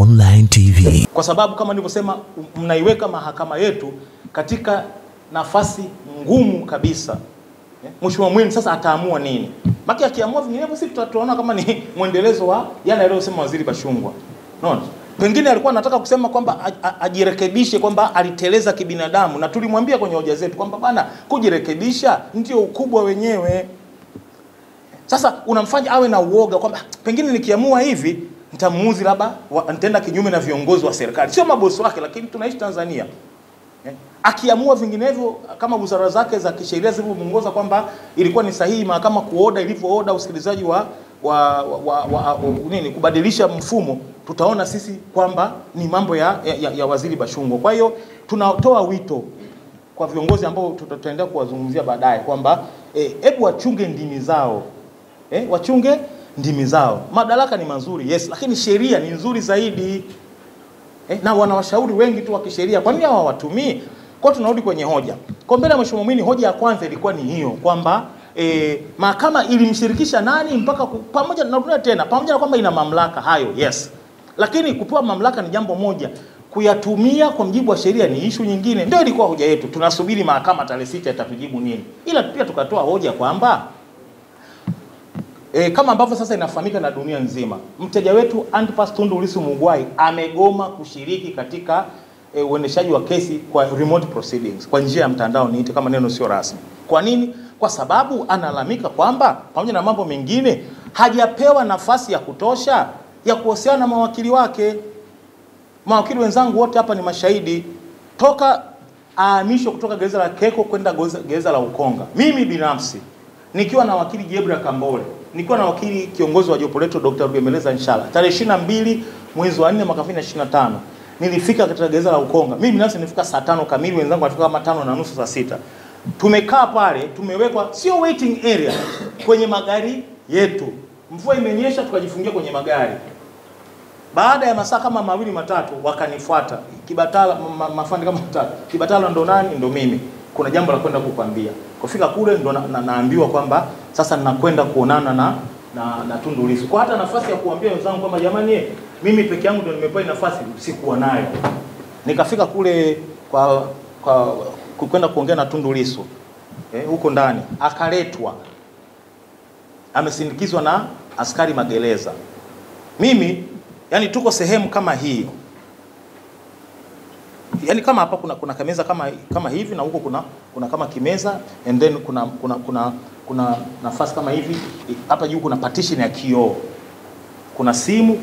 Online TV. Kwa sababu kama nilivyosema, mnaiweka mahakama yetu katika nafasi ngumu kabisa. Mheshimiwa Mwinyi sasa ataamua nini? Maki akiamua vinginevyo sisi tutaona kama ni mwendelezo wa yale aliyosema Waziri Bashungwa. Unaona? Pengine alikuwa anataka kusema kwamba ajirekebishe, kwamba aliteleza kibinadamu, na tulimwambia kwenye hoja zetu kwamba bana, kujirekebisha ndio ukubwa wenyewe. Sasa unamfanya awe na uoga kwamba pengine nikiamua hivi nitamuuzi, labda nitaenda kinyume na viongozi wa serikali. Sio mabosi wake, lakini tunaishi Tanzania. Akiamua vinginevyo kama wizara zake za kisheria zilivyomuongoza kwamba ilikuwa ni sahihi mahakama kuoda ilivyooda usikilizaji nini kubadilisha mfumo, tutaona sisi kwamba ni mambo ya Waziri Bashungwa. Kwa hiyo tunatoa wito kwa viongozi ambao tutaendelea kuwazungumzia baadaye kwamba hebu wachunge ndimi zao. Wachunge ndimi zao. Madaraka ni mazuri, yes, lakini sheria ni nzuri zaidi. Na wanawashauri wengi tu wa kisheria, kwa nini hawawatumii? Kwa tunarudi kwenye hoja. Kwa mbele ya Mheshimiwa Mwinyi, hoja ya kwanza ilikuwa ni hiyo kwamba mahakama ilimshirikisha nani mpaka pamoja na kwamba ina mamlaka hayo, yes. Lakini kupewa mamlaka ni jambo moja, kuyatumia kwa mujibu wa sheria ni issue nyingine. Ndio ilikuwa hoja yetu. Tunasubiri mahakama tarehe 6 itatujibu nini. Ila pia tukatoa hoja kwamba kama ambavyo sasa inafahamika na dunia nzima, mteja wetu Antipas Tundu Lissu Mugwai amegoma kushiriki katika uendeshaji wa kesi kwa remote proceedings, kwa njia ya mtandao, niite kama neno sio rasmi. Kwa nini? Kwa sababu analalamika kwamba pamoja na mambo mengine hajapewa nafasi ya kutosha ya kuhusiana na mawakili wake. Mawakili wenzangu wote hapa ni mashahidi, toka ahamishwe kutoka gereza la Keko kwenda gereza la Ukonga, mimi binafsi nikiwa na wakili Jebra Kambole, nikiwa na wakili kiongozi wa jopo letu Dr. Rugemeleza Inshallah, tarehe 22 mwezi wa 4 mwaka 2025 nilifika katika gereza la Ukonga. Mimi binafsi nilifika saa 5 kamili, wenzangu walifika kama 5:30 saa 6. Tumekaa pale, tumewekwa sio waiting area, kwenye magari yetu. Mvua imenyesha, tukajifungia kwenye magari. Baada ya masaa kama 2-3 wakanifuata. Kibatala mafandi kama 3. Kibatala ndo nani? Ndo mimi. Kuna jambo la kwenda kukwambia. Kufika kule ndo naambiwa kwamba sasa ninakwenda kuonana na Tundu Lissu. Kwa hata nafasi ya kuambia wenzangu kwamba jamani, mimi peke yangu ndo nimepewa nafasi, sikuwa nayo. Nikafika kule kwenda kuongea na Tundu Lissu. Huko ndani akaletwa, amesindikizwa na askari magereza. Mimi yani tuko sehemu kama hii, yani kama hapa kuna kameza kama hivi, na huko kuna kama kimeza, and then kuna nafasi kama hivi, hapa juu kuna partition ya kioo, kuna simu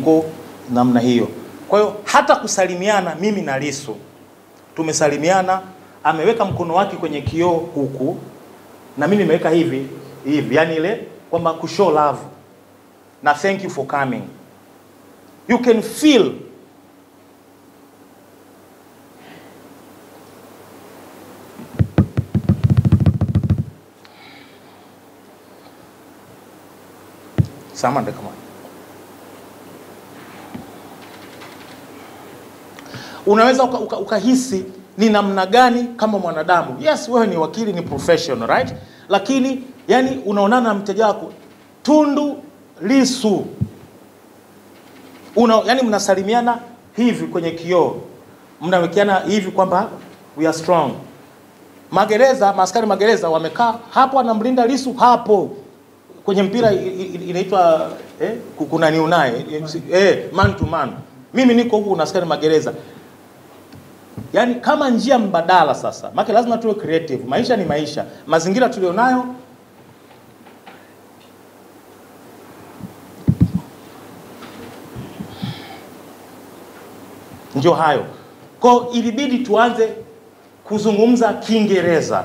kwa namna hiyo. Kwa hiyo hata kusalimiana mimi na Lissu tumesalimiana, ameweka mkono wake kwenye kioo huku na mimi nimeweka hivi, yani ile kwamba ku show love na thank you for coming. You can feel samanda kama unaweza ukahisi ni namna gani kama mwanadamu. Yes, wewe ni wakili, ni professional, right? Lakini yani unaonana na mteja wako Tundu Lissu, yani mnasalimiana hivi kwenye kioo, mnawekeana hivi kwamba we are strong. Magereza, maaskari magereza wamekaa hapo, anamlinda Lissu hapo. Kwenye mpira inaitwa kuna ni unaye man to man. Mimi niko huku na askari magereza. Yani kama njia mbadala sasa. Maana lazima tuwe creative. Maisha ni maisha. Mazingira tulionayo ndio hayo. Kwa ilibidi tuanze kuzungumza Kiingereza.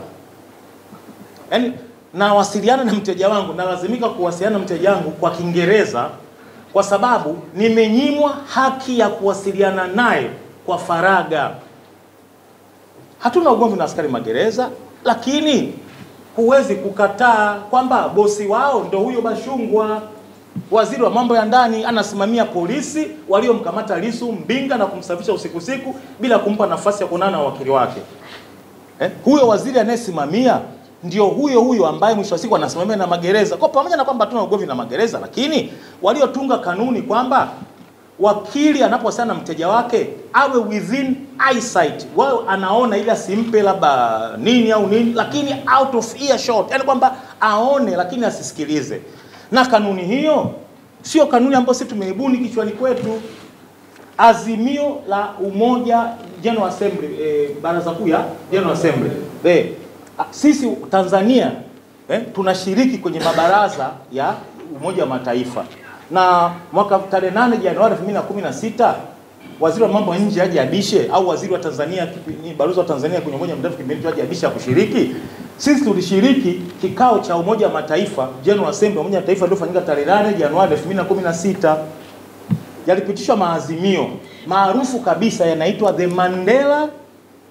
Yani nawasiliana na mteja wangu, na lazimika kuwasiliana na mteja wangu kwa Kiingereza kwa sababu nimenyimwa haki ya kuwasiliana naye kwa faraga. Hatuna ugomvi na askari magereza, lakini huwezi kukataa kwamba bosi wao ndo huyo Bashungwa, waziri wa mambo ya ndani, anasimamia polisi waliomkamata Lissu Mbinga na kumsafisha usiku bila kumpa nafasi ya kuonana na wakili wake. Huyo waziri anayesimamia ndio huyo ambaye mwisho wa siku anasimamia na magereza. Kwa pamoja na kwamba hatuna ugomvi na magereza, lakini waliotunga kanuni kwamba wakili anaposema na mteja wake awe within eyesight, wao anaona ili asimpe labda nini au nini, lakini out of earshot, yani kwamba aone lakini asisikilize. Na kanuni hiyo sio kanuni ambayo sisi tumeibuni kichwani kwetu. Azimio la Umoja General Assembly, Baraza Kuu ya General Assembly, sisi Tanzania tunashiriki kwenye mabaraza ya Umoja wa Mataifa, na mwaka tarehe 8 Januari 2016 waziri wa mambo ya nje aje Abishe, au waziri wa Tanzania, balozi wa Tanzania kwenye Umoja wa Mataifa kipindi aje Abishe kushiriki. Sisi tulishiriki kikao cha Umoja wa Mataifa, General Assembly Umoja wa Mataifa, ndio fanyika tarehe 8 Januari 2016. Yalipitishwa maazimio maarufu kabisa yanaitwa the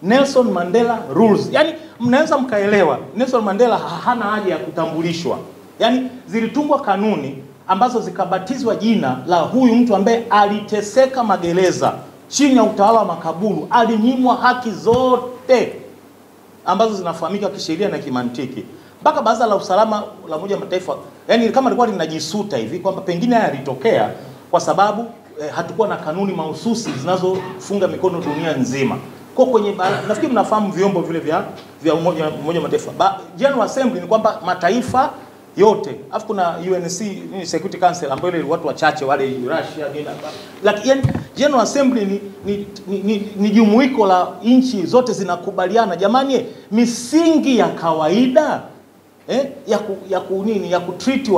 Nelson Mandela Rules. Yani mnaweza mkaelewa Nelson Mandela hana haja ya kutambulishwa. Yani zilitungwa kanuni ambazo zikabatizwa jina la huyu mtu ambaye aliteseka magereza chini ya utawala wa makaburu, alinyimwa haki zote ambazo zinafahamika kisheria na kimantiki. Mpaka Baraza la Usalama la Umoja wa Mataifa, yani kama lilikuwa linajisuta hivi kwamba pengine haya yalitokea kwa sababu hatukuwa na kanuni mahususi zinazofunga mikono dunia nzima. Kwa kwenye nafikiri mnafahamu vyombo vile vya Umoja wa Mataifa. General Assembly ni kwamba mataifa yote. Alafu kuna UNC Security Council ambayo ile watu wachache wale Russia nini. Lakini General Assembly ni jumuiko la nchi zote zinakubaliana. Jamani, misingi ya kawaida ya kutreat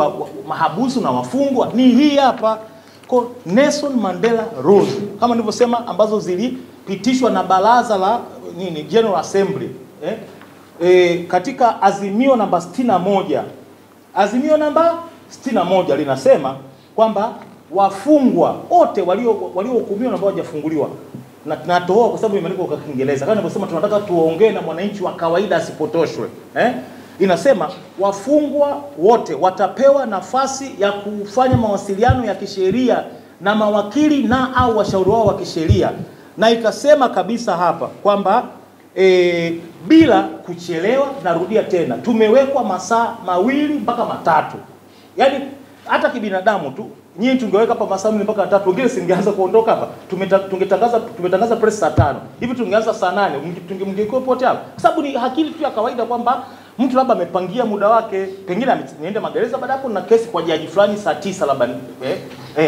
mahabusu na wafungwa ni hii hapa. Kwa Nelson Mandela Rules kama nilivyosema, ambazo zilipitishwa na baraza la General Assembly katika azimio namba 61. Azimio namba 61 linasema kwamba wafungwa wote waliohukumiwa na ambao hawajafunguliwa, na tunatoa kwa sababu imeandikwa kwa Kiingereza, kama nilivyosema tunataka tuongee na mwananchi wa kawaida asipotoshwe. Inasema wafungwa wote watapewa nafasi ya kufanya mawasiliano ya kisheria na mawakili na au washauri wao wa kisheria, na ikasema kabisa hapa kwamba bila kuchelewa. Narudia tena, tumewekwa masaa 2 mpaka 3. Yani hata kibinadamu tu nyinyi tungeweka hapa masaa 2 mpaka 3, wengine singeanza kuondoka hapa. Tumetangaza press saa 5 hivi, tungeanza saa 8, mngekuwa pote hapo, kwa sababu ni akili tu ya kawaida kwamba mtu labda amepangia muda wake, pengine niende magereza baada hapo na kesi kwa jaji fulani saa 9 labda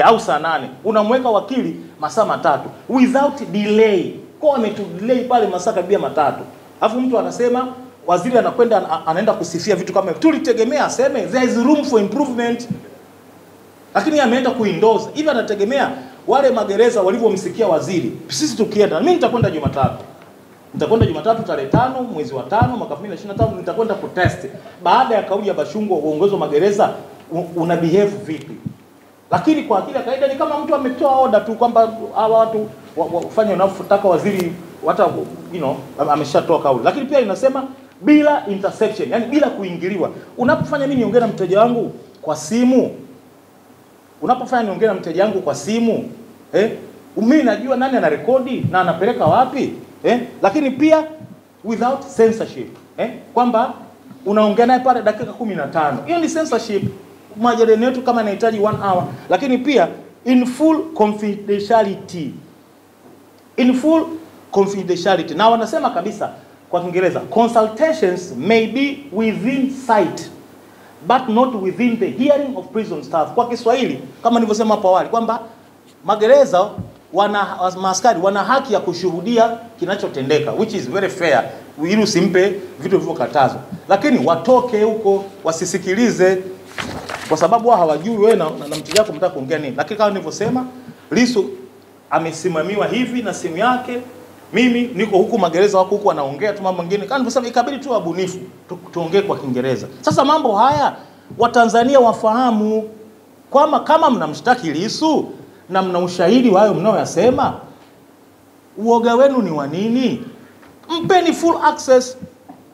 au saa 8, unamweka wakili masaa 3 without delay. Kwa ametudelay pale masaa karibia 3. Alafu mtu anasema, waziri anaenda kusifia vitu kama tulitegemea aseme there is room for improvement, lakini ameenda kuindoza hivi. Anategemea wale magereza walivyomsikia waziri. Sisi tukienda, mimi nitakwenda Jumatatu tarehe 5 mwezi wa 5 mwaka 2025, nitakwenda kutest baada ya kauli ya Bashungwa uongozi wa magereza una behave vipi. Lakini kwa akili ya kawaida ni kama mtu ametoa order tu kwamba hawa watu wafanye wanavyotaka waziri, hata ameshatoa kauli. Lakini pia inasema bila interception, yani bila kuingiliwa. Unapofanya mimi niongee na mteja wangu kwa simu, mimi najua nani anarekodi na anapeleka wapi. Lakini pia without censorship, kwamba unaongea naye pale dakika 15. Hiyo ni censorship. Majadiliano yetu kama inahitaji 1 hour. Lakini pia in full confidentiality. Na wanasema kabisa kwa Kiingereza, consultations may be within sight but not within the hearing of prison staff. Kwa Kiswahili kama nilivyosema hapo awali kwamba magereza maaskari wana haki ya kushuhudia kinachotendeka, which is very fair, ili usimpe vitu vilivyokatazwa, lakini watoke huko wasisikilize, kwa sababu wao hawajui wewe na mteja wako mtaka kuongea nini. Lakini kama nilivyosema, Lissu amesimamiwa hivi na simu yake, mimi niko huku magereza wako huku wanaongea tu mambo mengine. Kama nilivyosema, ikabidi tu wabunifu tuongee kwa Kiingereza. Sasa mambo haya Watanzania wafahamu kwamba kama mnamshtaki Lissu na mna ushahidi wa hayo mnaoyasema, uoga wenu ni wa nini? Mpeni full access,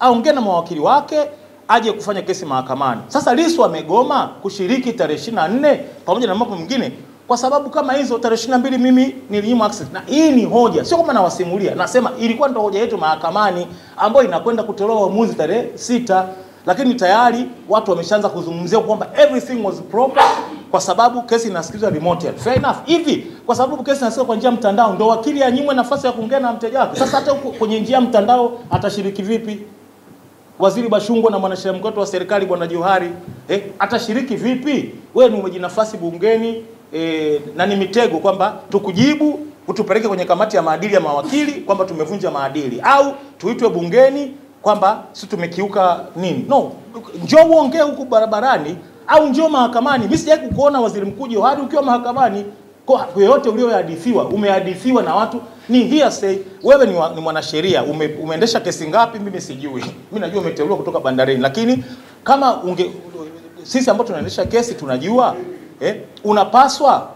aongee na mawakili wake, aje kufanya kesi mahakamani. Sasa Lissu amegoma kushiriki tarehe 24 pamoja na mambo mengine kwa sababu kama hizo. Tarehe 22 mimi nilinyimwa access, na hii ni hoja, sio kama nawasimulia, nasema ilikuwa ndio hoja yetu mahakamani ambayo inakwenda kutolewa uamuzi tarehe 6. Lakini tayari watu wameshaanza kuzungumzia kwamba everything was proper, kwa sababu kesi inasikilizwa remote. Fair enough. Hivi kwa sababu kesi inasikilizwa kwa njia ya mtandao ndio wakili anyimwe nafasi ya kuongea na mteja wake? Sasa hata kwenye njia ya mtandao atashiriki vipi? Waziri Bashungwa na mwanasheria mkuu wa serikali Bwana Johari atashiriki vipi? Wewe ni umejinafasi bungeni na ni mitego kwamba tukujibu utupeleke kwenye kamati ya maadili ya mawakili kwamba tumevunja maadili, au tuitwe bungeni kwamba sisi tumekiuka nini? No, njoo uongee huku barabarani au njoo mahakamani. Mimi sijawahi kukuona Waziri Mkuu Johari ukiwa mahakamani. Kwa yote uliohadithiwa, umehadithiwa na watu ni hearsay. Wewe ni mwanasheria, umeendesha kesi ngapi mimi sijui. Mimi najua umeteuliwa kutoka bandarini, lakini kama sisi ambao tunaendesha kesi tunajua unapaswa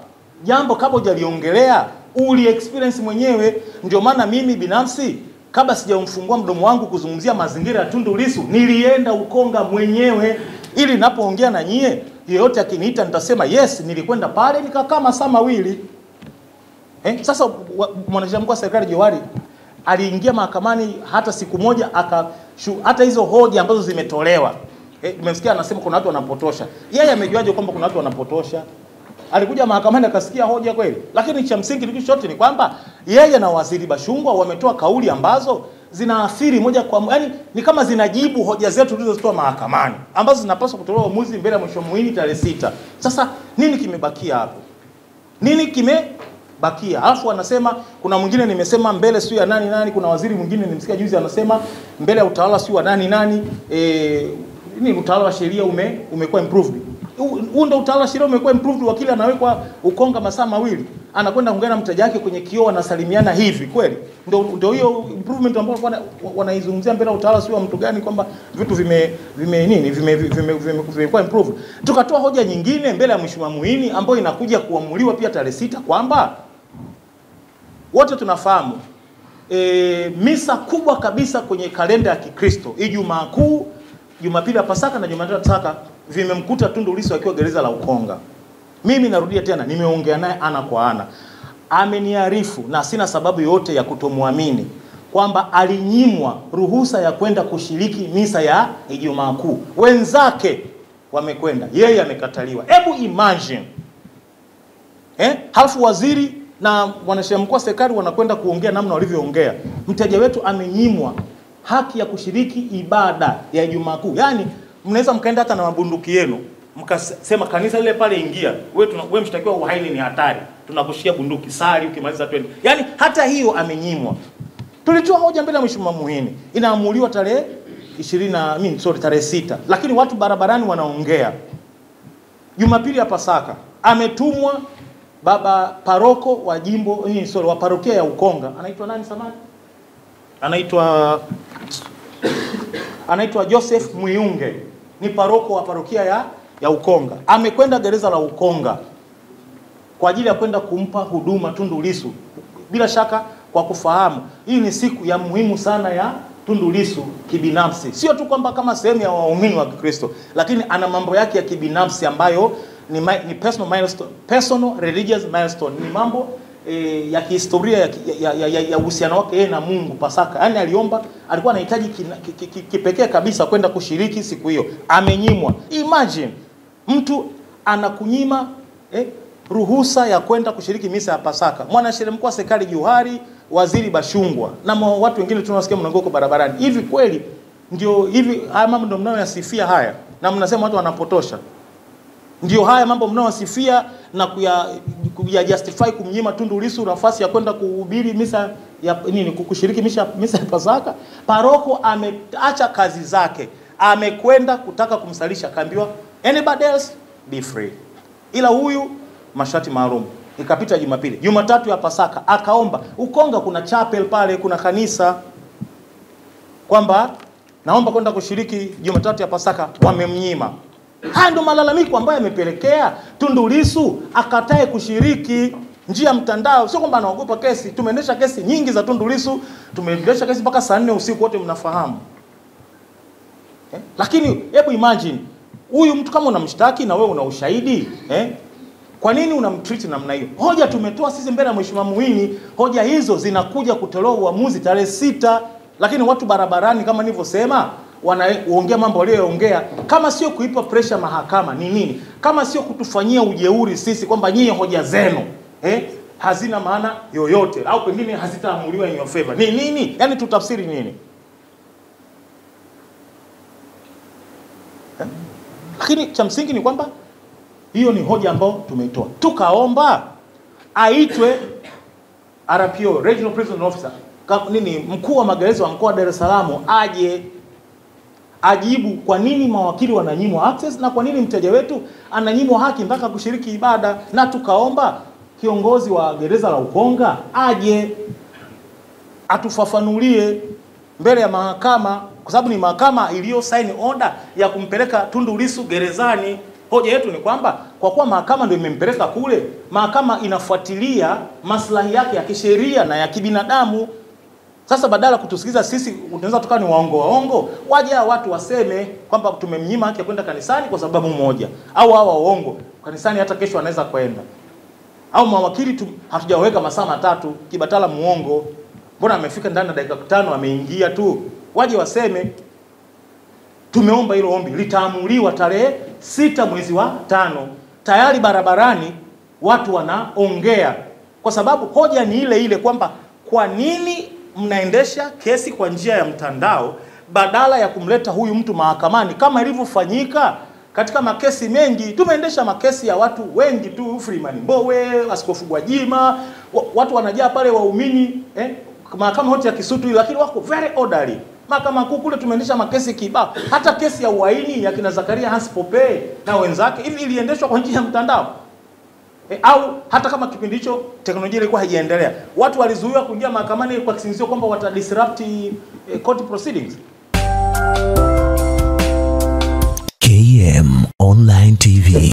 jambo kabla hujaliongelea uli experience mwenyewe. Ndio maana mimi binafsi kabla sijamfungua mdomo wangu kuzungumzia mazingira ya Tundu Lissu nilienda Ukonga mwenyewe, ili ninapoongea na nyie yeyote akiniita nitasema yes, nilikwenda pale nikakaa masaa mawili. Sasa mwanasheria mkuu wa serikali Johari aliingia mahakamani hata siku moja hata hizo hoja ambazo zimetolewa. Nimesikia anasema kuna watu wanapotosha. Yeye amejuaje kwamba kuna watu wanapotosha? Alikuja mahakamani akasikia hoja kweli? Lakini cha msingi kitu chote ni kwamba yeye na Waziri Bashungwa wametoa kauli ambazo zinaathiri moja kwa moja, yani ni kama zinajibu hoja zetu tulizotoa mahakamani ambazo zinapaswa kutolewa uamuzi mbele ya Mheshimiwa Mwini tarehe 6. Sasa nini kimebakia hapo? Nini kimebakia? Alafu anasema kuna mwingine nimesema mbele sio ya nani, kuna waziri mwingine nimesikia juzi anasema mbele ya utawala sio wa nani, utawala wa sheria umekuwa improved. Huu ndio utawala wa sheria umekuwa improved? Wakili anawekwa Ukonga masaa mawili, anakwenda kuongea na mteja wake kwenye kioo, wanasalimiana hivi kweli? Ndio hiyo improvement ambayo wanaizungumzia mbele ya utawala sio wa mtu gani, kwamba vitu vimekuwa improved. Tukatoa hoja nyingine mbele ya Mheshimiwa Mwini ambayo inakuja kuamuliwa pia tarehe 6 kwamba wote tunafahamu misa kubwa kabisa kwenye kalenda ya Kikristo, Ijumaa Kuu, Jumapili ya Pasaka na Jumatatu ya Pasaka, vimemkuta Tundu Lissu akiwa gereza la Ukonga. Mimi narudia tena, nimeongea naye ana kwa ana. Ameniarifu na sina sababu yote ya kutomwamini kwamba alinyimwa ruhusa ya kwenda kushiriki misa ya Ijumaa Kuu. Wenzake wamekwenda, yeye amekataliwa. Hebu imagine. Halafu waziri na mwanasheria mkuu wa serikali wanakwenda kuongea namna walivyoongea. Mteja wetu amenyimwa haki ya kushiriki ibada ya Ijumaa Kuu. Yaani mnaweza mkaenda hata na mabunduki yenu mkasema kanisa lile pale ingia, wewe mshtakiwa uhaini ni hatari, tunakushia bunduki, sali ukimaliza twende. Yaani hata hiyo amenyimwa. Tulitoa hoja mbele ya Mheshimiwa Mwini, inaamuliwa tarehe 6, lakini watu barabarani wanaongea. Jumapili ya Pasaka ametumwa baba paroko wa jimbo wa parokia ya Ukonga, anaitwa nani samani? Anaitwa Joseph Muyunge, ni paroko wa parokia ya Ukonga. Amekwenda gereza la Ukonga kwa ajili ya kwenda kumpa huduma Tundu Lissu, bila shaka kwa kufahamu hii ni siku ya muhimu sana ya Tundu Lissu kibinafsi. Sio tu kwamba kama sehemu ya waumini wa Kikristo, lakini ana mambo yake ya kibinafsi ambayo ni personal milestone, personal religious milestone, ni mambo ya kihistoria ya uhusiano wake yeye na Mungu. Pasaka, yani alikuwa anahitaji kipekee kabisa kwenda kushiriki siku hiyo, amenyimwa. Imagine mtu anakunyima ruhusa ya kwenda kushiriki misa ya Pasaka. Mwanasheria mkuu wa serikali Johari, Waziri Bashungwa na watu wengine tunawasikia mnaongea barabarani. Hivi kweli ndio hivi haya mambo ndio mnayoyasifia haya na mnasema watu wanapotosha? Ndio haya mambo mnaowasifia na kuya justify kumnyima Tundu Lissu nafasi ya kwenda kuhubiri misa ya kushiriki misa ya Pasaka? Paroko ameacha kazi zake, amekwenda kutaka kumsalisha, kaambiwa anybody else be free, ila huyu masharti maalum. Ikapita Jumapili, Jumatatu ya Pasaka akaomba Ukonga, kuna chapel pale, kuna kanisa, kwamba naomba kwenda kushiriki Jumatatu ya Pasaka, wamemnyima. Haya ndio malalamiko ambayo yamepelekea Tundu Lissu akatae kushiriki njia mtandao. Sio kwamba anaogopa kesi. Tumeendesha kesi nyingi za Tundu Lissu, tumeendesha kesi mpaka saa 4 usiku, wote mnafahamu. Lakini hebu imagine huyu mtu kama unamshtaki na wewe una ushahidi, kwa nini unamtreat namna hiyo? Hoja tumetoa sisi mbele ya Mheshimiwa Mwini, hoja hizo zinakuja kutolewa uamuzi tarehe 6, lakini watu barabarani kama nilivyosema wanaongea mambo walioongea. Kama sio kuipa pressure mahakama ni nini? kama sio kutufanyia ujeuri sisi kwamba nyinyi hoja zenu hazina maana yoyote au pengine hazitaamuliwa in your favor. Ni nini? Yaani tutafsiri nini? Lakini cha msingi ni kwamba hiyo ni hoja ambayo tumeitoa. Tukaomba aitwe RPO, Regional Prison Officer, mkuu wa magereza wa mkoa wa Dar es Salaam, aje ajibu kwa nini mawakili wananyimwa access na kwa nini mteja wetu ananyimwa haki mpaka kushiriki ibada. Na tukaomba kiongozi wa gereza la Ukonga aje atufafanulie mbele ya mahakama, kwa sababu ni mahakama iliyo sign order ya kumpeleka Tundu Lissu gerezani. Hoja yetu ni kwamba kwa kuwa mahakama ndio imempeleka kule, mahakama inafuatilia maslahi yake ya kisheria na ya kibinadamu. Sasa badala kutusikiza sisi, tunaweza tukawa ni waongo, waje watu waseme kwamba tumemnyima haki ya kwenda kanisani kwa sababu moja, au hawa waongo kanisani hata kesho anaweza kwenda, au mawakili hatujaweka masaa 3, Kibatala muongo, mbona amefika ndani ya dakika 5 ameingia tu. Waje waseme tumeomba hilo ombi litaamuliwa tarehe 6 mwezi wa 5. Tayari barabarani watu wanaongea, kwa sababu hoja ni ile ile kwamba kwa nini mnaendesha kesi kwa njia ya mtandao badala ya kumleta huyu mtu mahakamani kama ilivyofanyika katika makesi mengi. Tumeendesha makesi ya watu wengi tu, Freeman Mbowe, Askofu Gwajima, watu wanajaa pale waumini mahakama yote ya Kisutu, lakini wako very orderly. Mahakama kuu kule tumeendesha makesi kibao. Hata kesi ya uhaini ya kina Zakaria Hans Pope na wenzake hivi iliendeshwa kwa njia ya mtandao. Au hata kama kipindi hicho teknolojia ilikuwa haijaendelea, watu walizuiwa kuingia mahakamani kwa kisingizio kwamba wata disrupt court proceedings. KM Online TV.